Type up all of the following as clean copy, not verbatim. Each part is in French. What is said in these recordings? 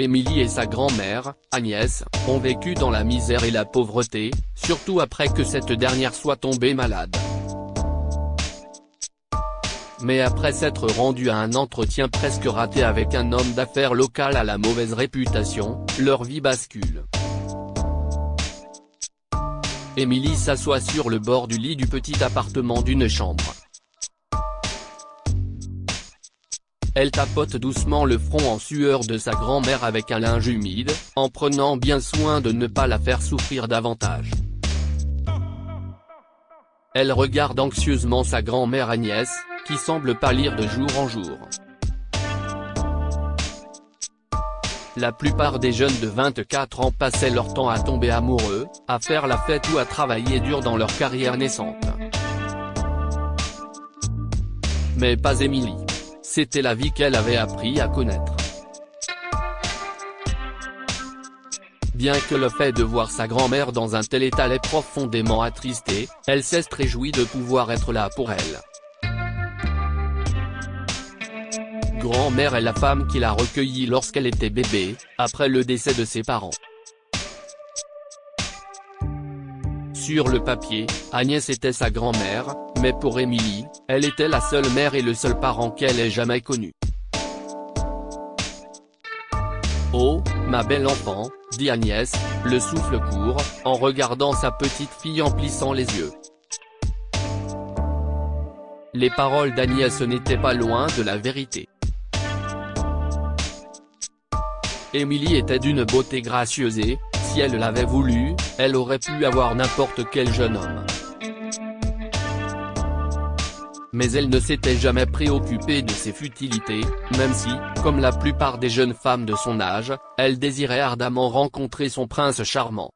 Émilie et sa grand-mère, Agnès, ont vécu dans la misère et la pauvreté, surtout après que cette dernière soit tombée malade. Mais après s'être rendue à un entretien presque raté avec un homme d'affaires local à la mauvaise réputation, leur vie bascule. Émilie s'assoit sur le bord du lit du petit appartement d'une chambre. Elle tapote doucement le front en sueur de sa grand-mère avec un linge humide, en prenant bien soin de ne pas la faire souffrir davantage. Elle regarde anxieusement sa grand-mère Agnès, qui semble pâlir de jour en jour. La plupart des jeunes de 24 ans passaient leur temps à tomber amoureux, à faire la fête ou à travailler dur dans leur carrière naissante. Mais pas Émilie. C'était la vie qu'elle avait appris à connaître. Bien que le fait de voir sa grand-mère dans un tel état l'ait profondément attristée, elle s'est réjouie de pouvoir être là pour elle. Grand-mère est la femme qui l'a recueillie lorsqu'elle était bébé, après le décès de ses parents. Sur le papier, Agnès était sa grand-mère, mais pour Émilie, elle était la seule mère et le seul parent qu'elle ait jamais connu. « Oh, ma belle enfant », dit Agnès, le souffle court, en regardant sa petite fille en plissant les yeux. Les paroles d'Agnès n'étaient pas loin de la vérité. Émilie était d'une beauté gracieuse et, si elle l'avait voulu, elle aurait pu avoir n'importe quel jeune homme. Mais elle ne s'était jamais préoccupée de ses futilités, même si, comme la plupart des jeunes femmes de son âge, elle désirait ardemment rencontrer son prince charmant.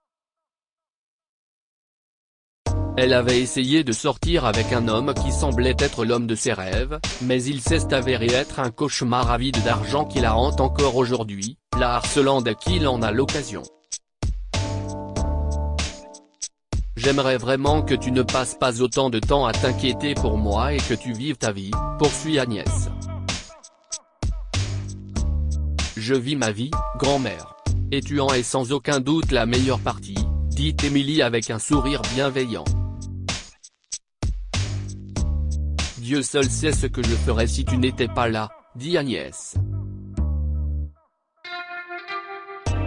Elle avait essayé de sortir avec un homme qui semblait être l'homme de ses rêves, mais il s'est avéré être un cauchemar avide d'argent qui la hante encore aujourd'hui, la harcelant dès qu'il en a l'occasion. J'aimerais vraiment que tu ne passes pas autant de temps à t'inquiéter pour moi et que tu vives ta vie, poursuit Agnès. Je vis ma vie, grand-mère. Et tu en es sans aucun doute la meilleure partie, dit Émilie avec un sourire bienveillant. Dieu seul sait ce que je ferais si tu n'étais pas là, dit Agnès.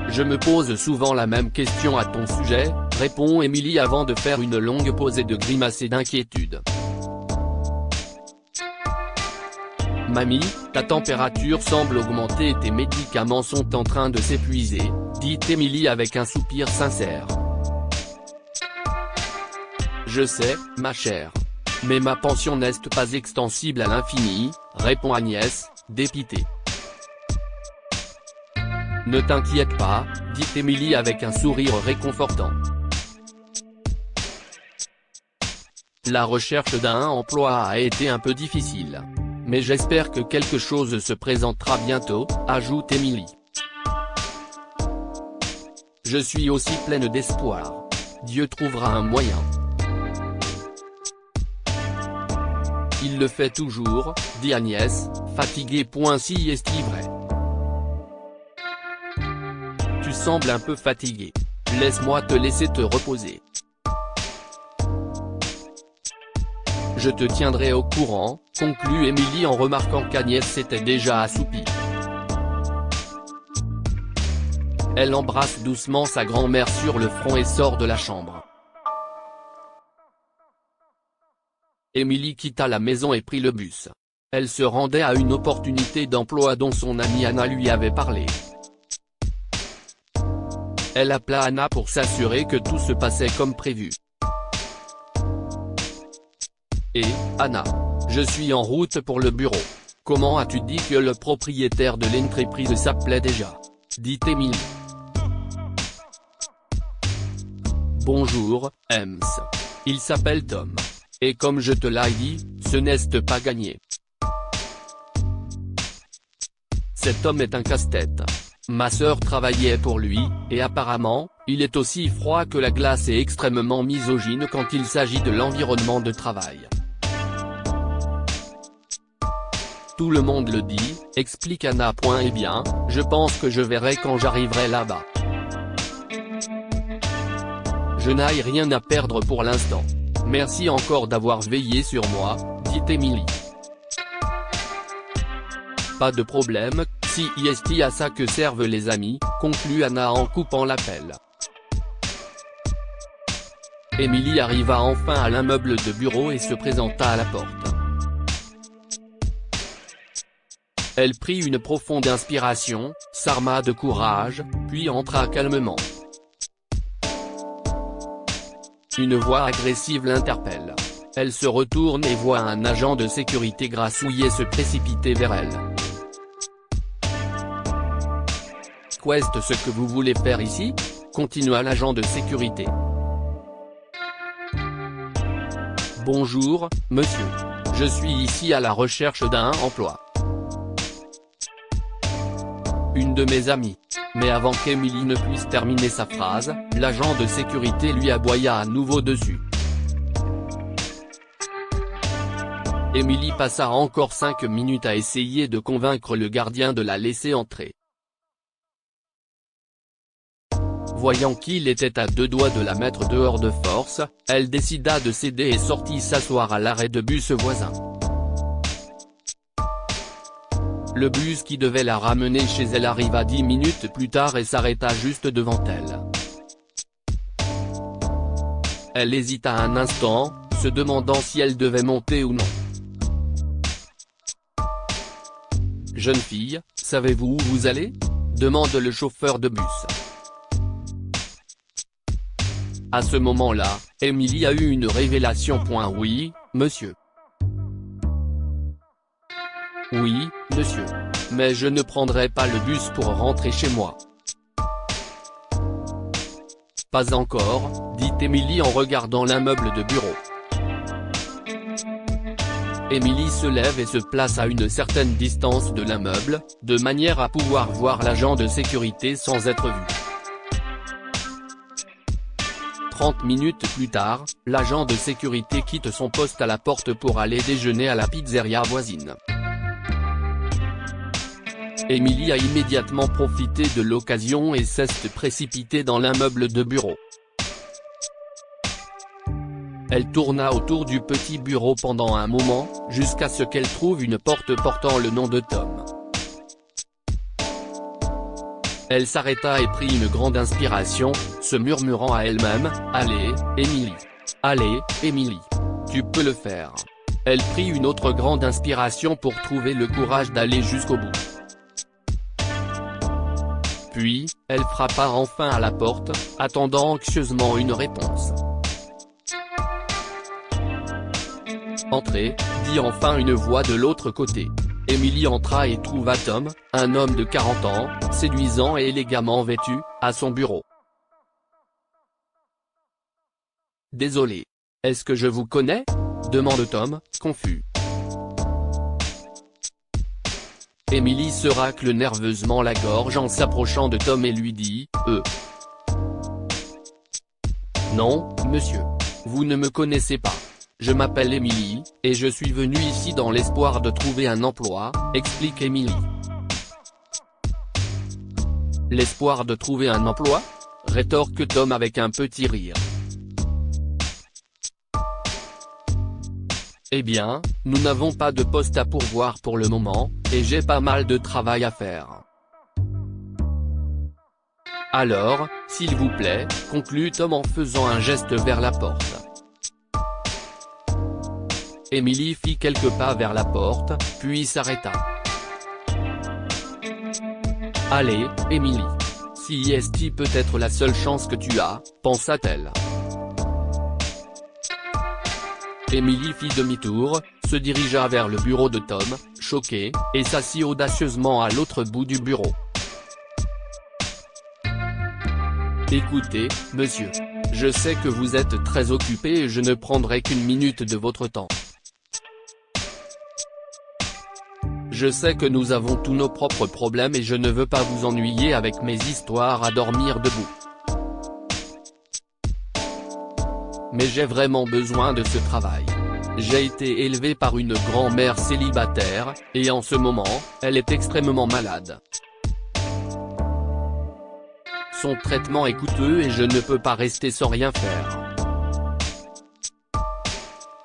Je me pose souvent la même question à ton sujet, répond Émilie avant de faire une longue pause et de grimacer d'inquiétude. Mamie, ta température semble augmenter et tes médicaments sont en train de s'épuiser, dit Émilie avec un soupir sincère. Je sais, ma chère. Mais ma pension n'est pas extensible à l'infini, répond Agnès, dépitée. Ne t'inquiète pas, dit Émilie avec un sourire réconfortant. La recherche d'un emploi a été un peu difficile. Mais j'espère que quelque chose se présentera bientôt, ajoute Émilie. Je suis aussi pleine d'espoir. Dieu trouvera un moyen. Il le fait toujours, dit Agnès, fatiguée. Si est vrai. Tu sembles un peu fatiguée. Laisse-moi te laisser te reposer. Je te tiendrai au courant, conclut Émilie en remarquant qu'Agnès s'était déjà assoupie. Elle embrasse doucement sa grand-mère sur le front et sort de la chambre. Émilie quitta la maison et prit le bus. Elle se rendait à une opportunité d'emploi dont son amie Anna lui avait parlé. Elle appela Anna pour s'assurer que tout se passait comme prévu. Et, Anna, je suis en route pour le bureau. Comment as-tu dit que le propriétaire de l'entreprise s'appelait déjà? Dit Émilie. Bonjour, Ems. Il s'appelle Tom. Et comme je te l'ai dit, ce n'est pas gagné. Cet homme est un casse-tête. Ma sœur travaillait pour lui, et apparemment, il est aussi froid que la glace et extrêmement misogyne quand il s'agit de l'environnement de travail. Tout le monde le dit, explique Anna. Eh bien, je pense que je verrai quand j'arriverai là-bas. Je n'ai rien à perdre pour l'instant. Merci encore d'avoir veillé sur moi, dit Emily. Pas de problème, si c'est à ça que servent les amis, conclut Anna en coupant l'appel. Emily arriva enfin à l'immeuble de bureau et se présenta à la porte. Elle prit une profonde inspiration, s'arma de courage, puis entra calmement. Une voix agressive l'interpelle. Elle se retourne et voit un agent de sécurité grassouillet se précipiter vers elle. Qu'est-ce que vous voulez faire ici ? Continua l'agent de sécurité. Bonjour, monsieur. Je suis ici à la recherche d'un emploi. Une de mes amies. Mais avant qu'Emily ne puisse terminer sa phrase, l'agent de sécurité lui aboya à nouveau dessus. Emily passa encore 5 minutes à essayer de convaincre le gardien de la laisser entrer. Voyant qu'il était à 2 doigts de la mettre dehors de force, elle décida de céder et sortit s'asseoir à l'arrêt de bus voisin. Le bus qui devait la ramener chez elle arriva 10 minutes plus tard et s'arrêta juste devant elle. Elle hésita un instant, se demandant si elle devait monter ou non. « Jeune fille, savez-vous où vous allez ? » demande le chauffeur de bus. À ce moment-là, Emily a eu une révélation. Oui, monsieur. Oui, monsieur. Mais je ne prendrai pas le bus pour rentrer chez moi. Pas encore, dit Emily en regardant l'immeuble de bureau. Emily se lève et se place à une certaine distance de l'immeuble, de manière à pouvoir voir l'agent de sécurité sans être vue. 30 minutes plus tard, l'agent de sécurité quitte son poste à la porte pour aller déjeuner à la pizzeria voisine. Emily a immédiatement profité de l'occasion et s'est précipitée dans l'immeuble de bureau. Elle tourna autour du petit bureau pendant un moment, jusqu'à ce qu'elle trouve une porte portant le nom de Tom. Elle s'arrêta et prit une grande inspiration, se murmurant à elle-même, « Allez, Emily. Allez, Emily. Tu peux le faire. » Elle prit une autre grande inspiration pour trouver le courage d'aller jusqu'au bout. Puis, elle frappa enfin à la porte, attendant anxieusement une réponse. « Entrez », dit enfin une voix de l'autre côté. Emily entra et trouva Tom, un homme de 40 ans, séduisant et élégamment vêtu, à son bureau. « Désolé. Est-ce que je vous connais ? » demande Tom, confus. Emily se racle nerveusement la gorge en s'approchant de Tom et lui dit « Non, monsieur. Vous ne me connaissez pas. Je m'appelle Emily, et je suis venue ici dans l'espoir de trouver un emploi, » explique Emily. « L'espoir de trouver un emploi ? » rétorque Tom avec un petit rire. Eh bien, nous n'avons pas de poste à pourvoir pour le moment, et j'ai pas mal de travail à faire. Alors, s'il vous plaît, conclut Tom en faisant un geste vers la porte. Emily fit quelques pas vers la porte, puis s'arrêta. « Allez, Emily. Si est peut être la seule chance que tu as, pensa-t-elle. Emily fit demi-tour, se dirigea vers le bureau de Tom, choquée, et s'assit audacieusement à l'autre bout du bureau. « Écoutez, monsieur. Je sais que vous êtes très occupé et je ne prendrai qu'une minute de votre temps. Je sais que nous avons tous nos propres problèmes et je ne veux pas vous ennuyer avec mes histoires à dormir debout. mais j'ai vraiment besoin de ce travail. J'ai été élevé par une grand-mère célibataire, et en ce moment, elle est extrêmement malade. Son traitement est coûteux et je ne peux pas rester sans rien faire.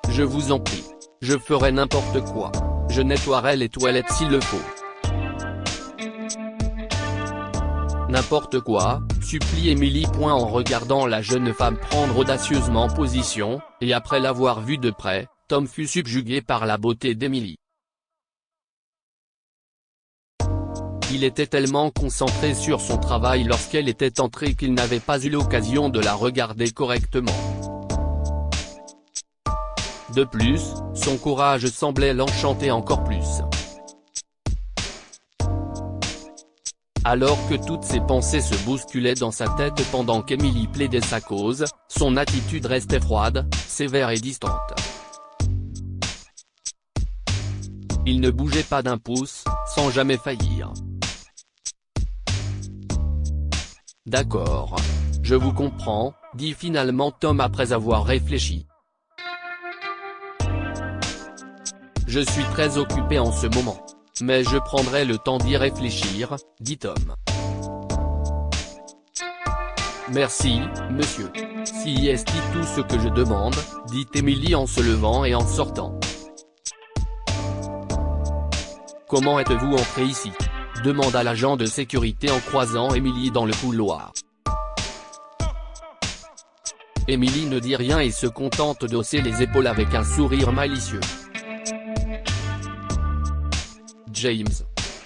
Je vous en prie. Je ferai n'importe quoi. Je nettoierai les toilettes s'il le faut. N'importe quoi, supplie Emily. En regardant la jeune femme prendre audacieusement position, et après l'avoir vue de près, Tom fut subjugué par la beauté d'Emily. Il était tellement concentré sur son travail lorsqu'elle était entrée qu'il n'avait pas eu l'occasion de la regarder correctement. De plus, son courage semblait l'enchanter encore plus. Alors que toutes ses pensées se bousculaient dans sa tête pendant qu'Emily plaidait sa cause, son attitude restait froide, sévère et distante. Il ne bougeait pas d'un pouce, sans jamais faillir. D'accord. Je vous comprends, dit finalement Tom après avoir réfléchi. Je suis très occupé en ce moment. Mais je prendrai le temps d'y réfléchir, dit Tom. Merci, monsieur. Si est tout ce que je demande, dit Emily en se levant et en sortant. Comment êtes-vous entré ici? Demanda l'agent de sécurité en croisant Emily dans le couloir. Emily ne dit rien et se contente d'hausser les épaules avec un sourire malicieux. James.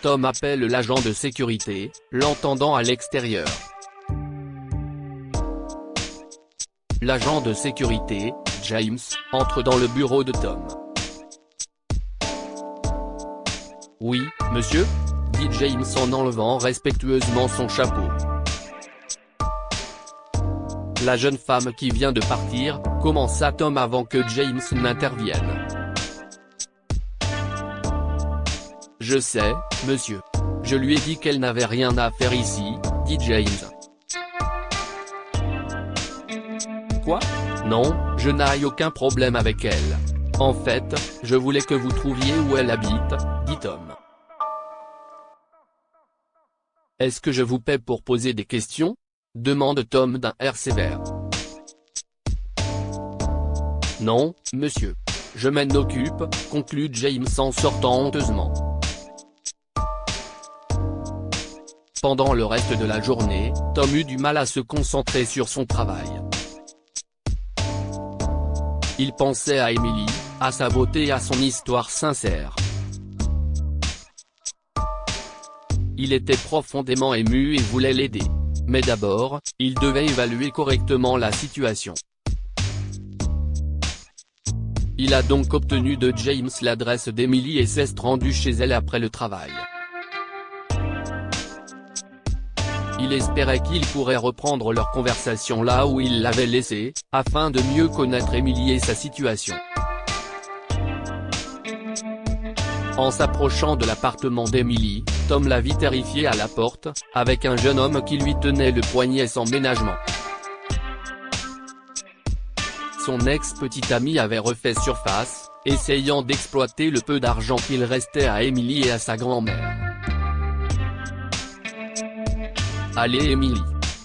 Tom appelle l'agent de sécurité, l'entendant à l'extérieur. L'agent de sécurité, James, entre dans le bureau de Tom. Oui, monsieur, dit James en enlevant respectueusement son chapeau. La jeune femme qui vient de partir, commença Tom avant que James n'intervienne. Je sais, monsieur. Je lui ai dit qu'elle n'avait rien à faire ici, dit James. Quoi? Non, je n'ai aucun problème avec elle. En fait, je voulais que vous trouviez où elle habite, dit Tom. Est-ce que je vous paie pour poser des questions? Demande Tom d'un air sévère. Non, monsieur. Je m'en occupe, conclut James en sortant honteusement. Pendant le reste de la journée, Tom eut du mal à se concentrer sur son travail. Il pensait à Emily, à sa beauté et à son histoire sincère. Il était profondément ému et voulait l'aider. Mais d'abord, il devait évaluer correctement la situation. Il a donc obtenu de James l'adresse d'Emily et s'est rendu chez elle après le travail. Il espérait qu'il pourrait reprendre leur conversation là où il l'avait laissée, afin de mieux connaître Emily et sa situation. En s'approchant de l'appartement d'Emily, Tom la vit terrifiée à la porte, avec un jeune homme qui lui tenait le poignet sans ménagement. Son ex-petite amie avait refait surface, essayant d'exploiter le peu d'argent qu'il restait à Emily et à sa grand-mère. Allez Emily.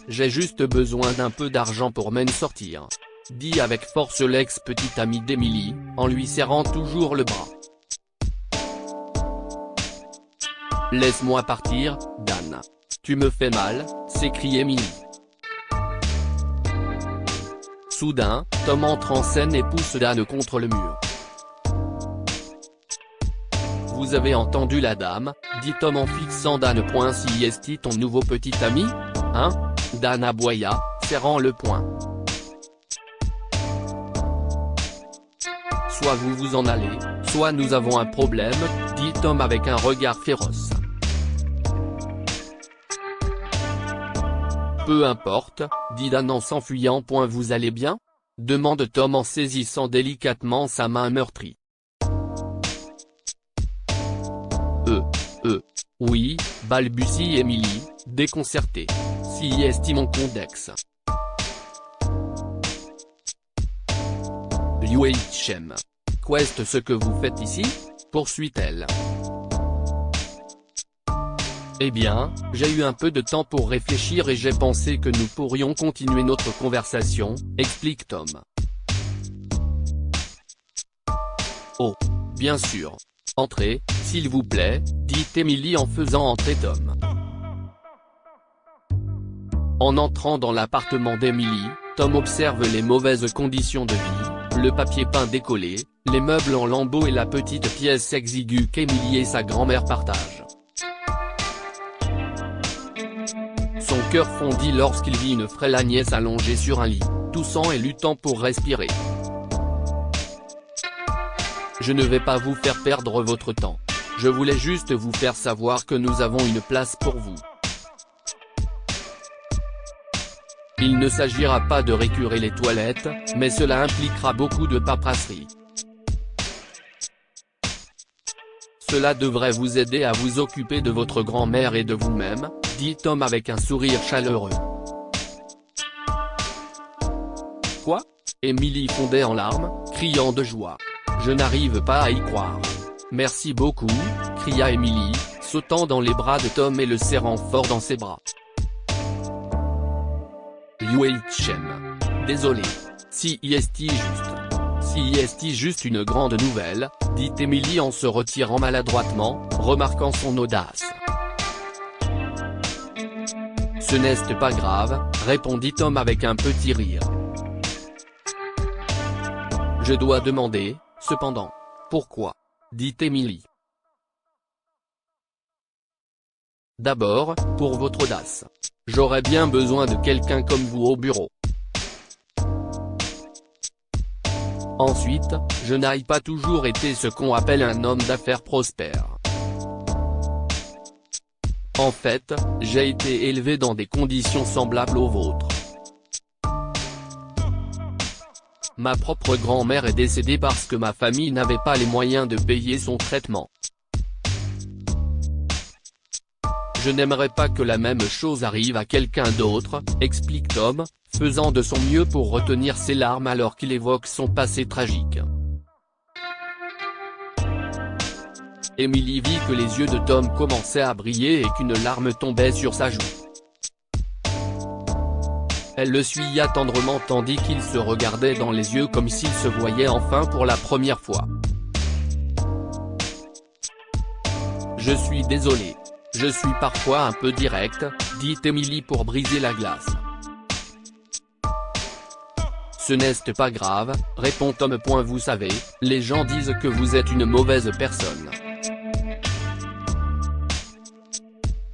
J'ai juste besoin d'un peu d'argent pour m'en sortir. Dit avec force l'ex-petite amie d'Emily, en lui serrant toujours le bras. Laisse-moi partir, Dan. Tu me fais mal, s'écrie Emily. Soudain, Tom entre en scène et pousse Dan contre le mur. Vous avez entendu la dame, dit Tom en fixant Dan. Si est ton nouveau petit ami? Hein? Dan aboya, serrant le poing. Soit vous vous en allez, soit nous avons un problème, dit Tom avec un regard féroce. Peu importe, dit Dan en s'enfuyant. Vous allez bien? Demande Tom en saisissant délicatement sa main meurtrie. Oui, balbutie Emily, déconcertée. Si est mon condex. UHM. Qu'est-ce ce que vous faites ici? Poursuit-elle. Eh bien, j'ai eu un peu de temps pour réfléchir et j'ai pensé que nous pourrions continuer notre conversation, explique Tom. Oh, bien sûr. Entrez, s'il vous plaît, dit Emily en faisant entrer Tom. En entrant dans l'appartement d'Emily, Tom observe les mauvaises conditions de vie, le papier peint décollé, les meubles en lambeaux et la petite pièce exiguë qu'Emily et sa grand-mère partagent. Son cœur fondit lorsqu'il vit une frêle Agnès allongée sur un lit, toussant et luttant pour respirer. Je ne vais pas vous faire perdre votre temps. Je voulais juste vous faire savoir que nous avons une place pour vous. Il ne s'agira pas de récurer les toilettes, mais cela impliquera beaucoup de paperasserie. Cela devrait vous aider à vous occuper de votre grand-mère et de vous-même, dit Tom avec un sourire chaleureux. Quoi? Emily fondait en larmes, criant de joie. Je n'arrive pas à y croire. Merci beaucoup, cria Emily, sautant dans les bras de Tom et le serrant fort dans ses bras. UHM. Désolé. CIST juste une grande nouvelle, dit Emily en se retirant maladroitement, remarquant son audace. Ce n'est pas grave, répondit Tom avec un petit rire. Je dois demander, cependant. Pourquoi? Dit Emily. D'abord, pour votre audace. J'aurais bien besoin de quelqu'un comme vous au bureau. Ensuite, je n'ai pas toujours été ce qu'on appelle un homme d'affaires prospère. En fait, j'ai été élevé dans des conditions semblables aux vôtres. Ma propre grand-mère est décédée parce que ma famille n'avait pas les moyens de payer son traitement. Je n'aimerais pas que la même chose arrive à quelqu'un d'autre, explique Tom, faisant de son mieux pour retenir ses larmes alors qu'il évoque son passé tragique. Emily vit que les yeux de Tom commençaient à briller et qu'une larme tombait sur sa joue. Elle le suivit tendrement tandis qu'ils se regardaient dans les yeux comme s'ils se voyaient enfin pour la première fois. Je suis désolé. Je suis parfois un peu direct, dit Emily pour briser la glace. Ce n'est pas grave, répond Tom. Vous savez, les gens disent que vous êtes une mauvaise personne.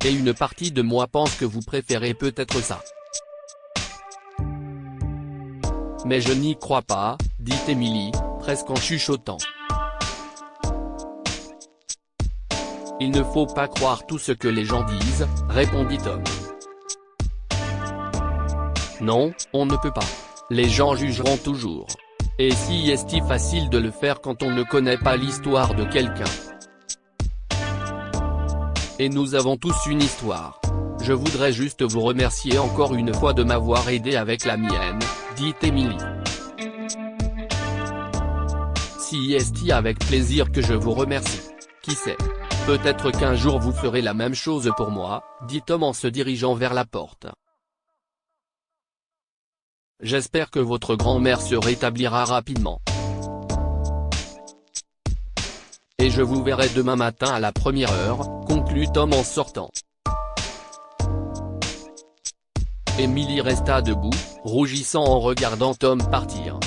Et une partie de moi pense que vous préférez peut-être ça. Mais je n'y crois pas, dit Emily, presque en chuchotant. Il ne faut pas croire tout ce que les gens disent, répondit Tom. Non, on ne peut pas. Les gens jugeront toujours. Et si est-il facile de le faire quand on ne connaît pas l'histoire de quelqu'un? Et nous avons tous une histoire. Je voudrais juste vous remercier encore une fois de m'avoir aidé avec la mienne, dit Emily. Si est-il avec plaisir que je vous remercie. Qui sait? Peut-être qu'un jour vous ferez la même chose pour moi, dit Tom en se dirigeant vers la porte. J'espère que votre grand-mère se rétablira rapidement. Et je vous verrai demain matin à la première heure, conclut Tom en sortant. Emily resta debout, rougissant en regardant Tom partir.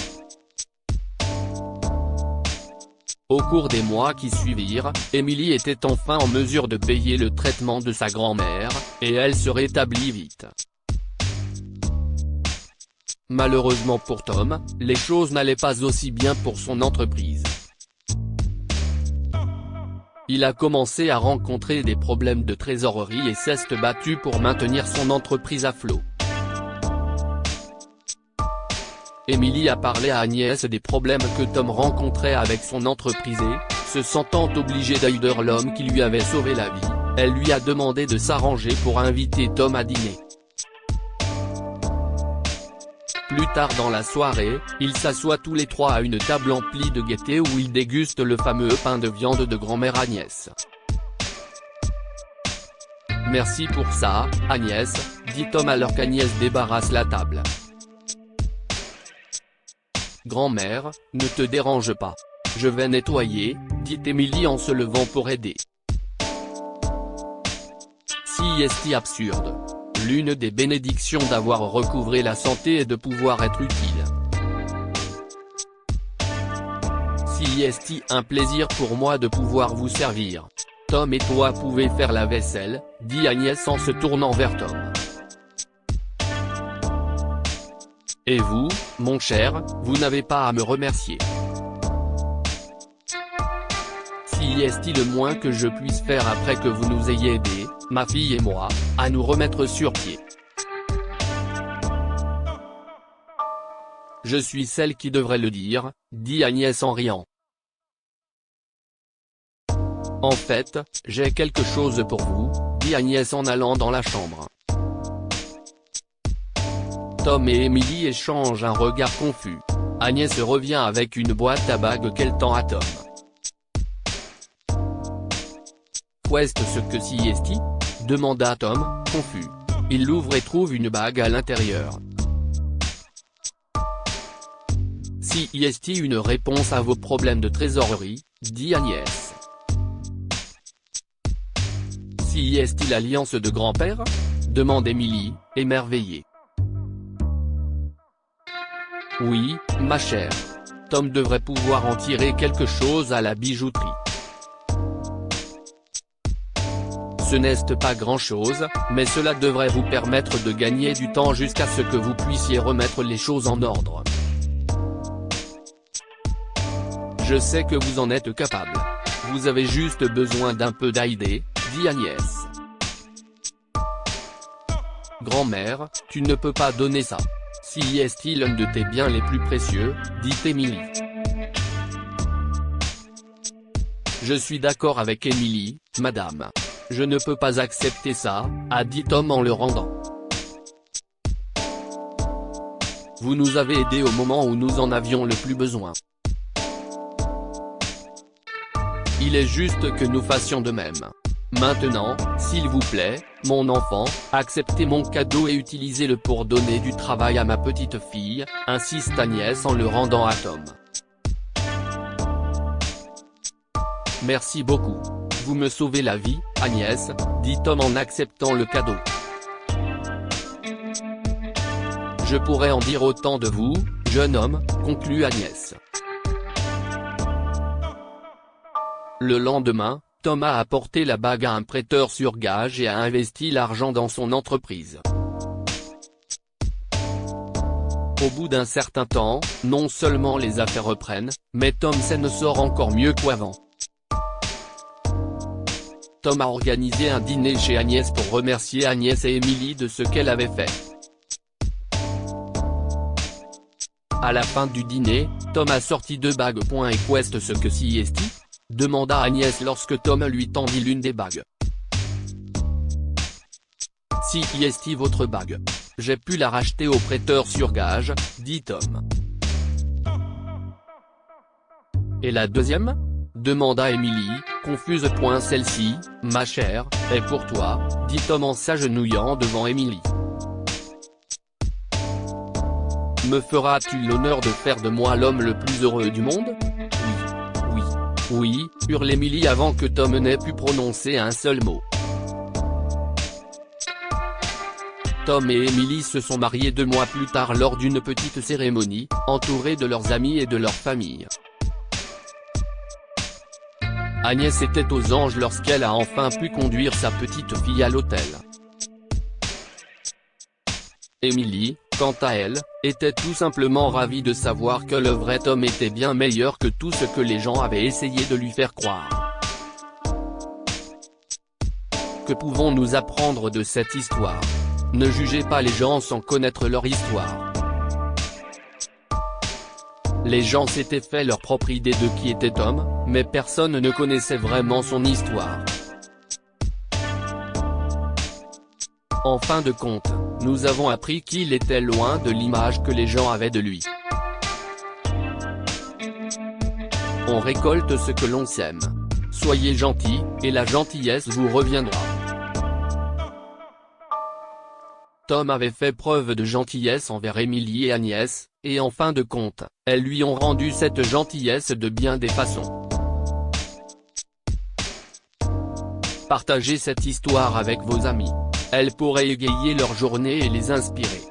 Au cours des mois qui suivirent, Emily était enfin en mesure de payer le traitement de sa grand-mère, et elle se rétablit vite. Malheureusement pour Tom, les choses n'allaient pas aussi bien pour son entreprise. Il a commencé à rencontrer des problèmes de trésorerie et s'est battu pour maintenir son entreprise à flot. Emily a parlé à Agnès des problèmes que Tom rencontrait avec son entreprise et, se sentant obligée d'aider l'homme qui lui avait sauvé la vie, elle lui a demandé de s'arranger pour inviter Tom à dîner. Plus tard dans la soirée, ils s'assoient tous les trois à une table emplie de gaieté où ils dégustent le fameux pain de viande de grand-mère Agnès. Merci pour ça, Agnès, dit Tom alors qu'Agnès débarrasse la table. Grand-mère, ne te dérange pas. Je vais nettoyer, dit Émilie en se levant pour aider. Si est absurde. L'une des bénédictions d'avoir recouvré la santé est de pouvoir être utile. Si est un plaisir pour moi de pouvoir vous servir. Tom et toi pouvez faire la vaisselle, dit Agnès en se tournant vers Tom. Et vous, mon cher, vous n'avez pas à me remercier. Si est le moins que je puisse faire après que vous nous ayez aidés, ma fille et moi, à nous remettre sur pied. Je suis celle qui devrait le dire, dit Agnès en riant. En fait, j'ai quelque chose pour vous, dit Agnès en allant dans la chambre. Tom et Émilie échangent un regard confus. Agnès revient avec une boîte à bagues qu'elle tend à Tom. Qu'est-ce que si est-il ? Demanda Tom, confus. Il l'ouvre et trouve une bague à l'intérieur. Si est-il une réponse à vos problèmes de trésorerie, dit Agnès. Si est-il l'alliance de grand-père ? Demande Émilie, émerveillée. Oui, ma chère. Tom devrait pouvoir en tirer quelque chose à la bijouterie. Ce n'est pas grand-chose, mais cela devrait vous permettre de gagner du temps jusqu'à ce que vous puissiez remettre les choses en ordre. Je sais que vous en êtes capable. Vous avez juste besoin d'un peu d'aide, dit Agnès. Grand-mère, tu ne peux pas donner ça. Si est-il un de tes biens les plus précieux, dit Émilie. Je suis d'accord avec Émilie, madame. Je ne peux pas accepter ça, a dit Tom en le rendant. Vous nous avez aidés au moment où nous en avions le plus besoin. Il est juste que nous fassions de même. Maintenant, s'il vous plaît, mon enfant, acceptez mon cadeau et utilisez-le pour donner du travail à ma petite fille, insiste Agnès en le rendant à Tom. Merci beaucoup. Vous me sauvez la vie, Agnès, dit Tom en acceptant le cadeau. Je pourrais en dire autant de vous, jeune homme, conclut Agnès. Le lendemain, Tom a apporté la bague à un prêteur sur gage et a investi l'argent dans son entreprise. Au bout d'un certain temps, non seulement les affaires reprennent, mais Tom s'en sort encore mieux qu'avant. Tom a organisé un dîner chez Agnès pour remercier Agnès et Émilie de ce qu'elle avait fait. À la fin du dîner, Tom a sorti 2 bagues. Et qu'est-ce que si est-il ? Demanda Agnès lorsque Tom lui tendit l'une des bagues. Si est-il votre bague ? J'ai pu la racheter au prêteur sur gage, dit Tom. Et la deuxième ? Demanda Émilie, confuse. Celle-ci, ma chère, est pour toi, dit Tom en s'agenouillant devant Émilie. Me feras-tu l'honneur de faire de moi l'homme le plus heureux du monde ? Oui, hurle Émilie avant que Tom n'ait pu prononcer un seul mot. Tom et Émilie se sont mariés 2 mois plus tard lors d'une petite cérémonie, entourés de leurs amis et de leur famille. Agnès était aux anges lorsqu'elle a enfin pu conduire sa petite fille à l'hôtel. Émilie, quant à elle, était tout simplement ravie de savoir que le vrai Tom était bien meilleur que tout ce que les gens avaient essayé de lui faire croire. Que pouvons-nous apprendre de cette histoire ? Ne jugez pas les gens sans connaître leur histoire. Les gens s'étaient fait leur propre idée de qui était Tom, mais personne ne connaissait vraiment son histoire. En fin de compte, nous avons appris qu'il était loin de l'image que les gens avaient de lui. On récolte ce que l'on sème. Soyez gentil, et la gentillesse vous reviendra. Tom avait fait preuve de gentillesse envers Émilie et Agnès, et en fin de compte, elles lui ont rendu cette gentillesse de bien des façons. Partagez cette histoire avec vos amis. Elle pourrait égayer leur journée et les inspirer.